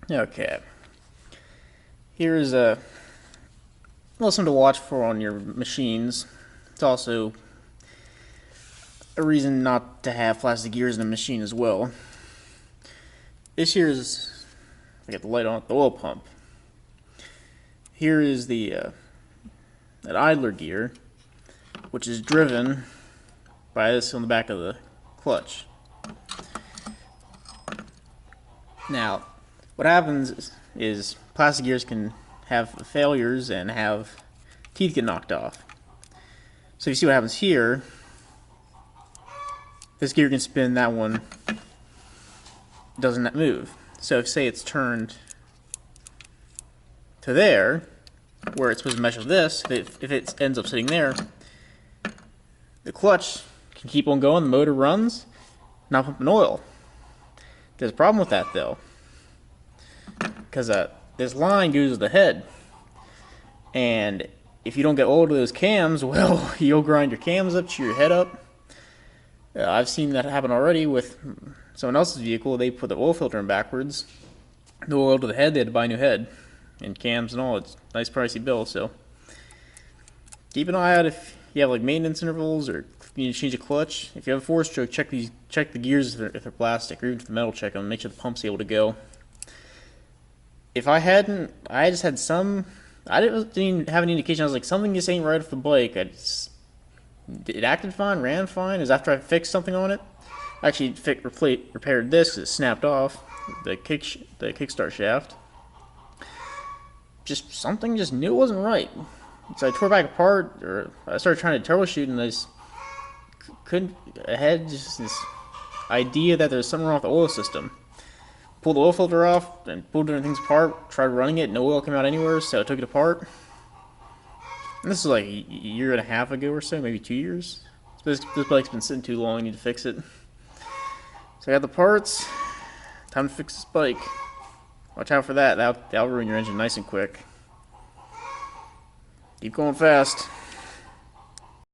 Okay. Here's a something to watch for on your machines. It's also a reason not to have plastic gears in a machine as well. This here is, I got the light on, the oil pump. Here is the that idler gear, which is driven by this on the back of the clutch. Now, what happens is plastic gears can have failures and have teeth get knocked off. So you see what happens here. This gear can spin, that one doesn't move. So if, say, it's turned to there, where it's supposed to mesh with this, if it ends up sitting there, the clutch can keep on going, the motor runs, not pumping oil. There's a problem with that though, because this line goes to the head, and if you don't get oil to those cams, well, you'll grind your cams up, chew your head up. I've seen that happen already with someone else's vehicle. They put the oil filter in backwards, no oil to the head, they had to buy a new head and cams and all. It's a nice pricey bill, so keep an eye out if you have like maintenance intervals or you need to change a clutch. If you have a 4-stroke, check the gears if they're plastic, or even if the metal, check them, make sure the pump's able to go. If I hadn't, I just had some, I didn't even have any indication. I was like, something just ain't right with the bike. It acted fine, ran fine. It was after I fixed something on it. I actually repaired this because it snapped off the kickstart shaft. Just something just knew it wasn't right. So I tore back apart, or I started trying to troubleshoot, and I just couldn't. I had just this idea that there's something wrong with the oil system. Pulled the oil filter off and pulled different things apart. Tried running it, no oil came out anywhere, so I took it apart. And this is like a year and a half ago or so, maybe 2 years. So this bike's been sitting too long. I need to fix it. So I got the parts. Time to fix this bike. Watch out for that. That'll ruin your engine nice and quick. Keep going fast.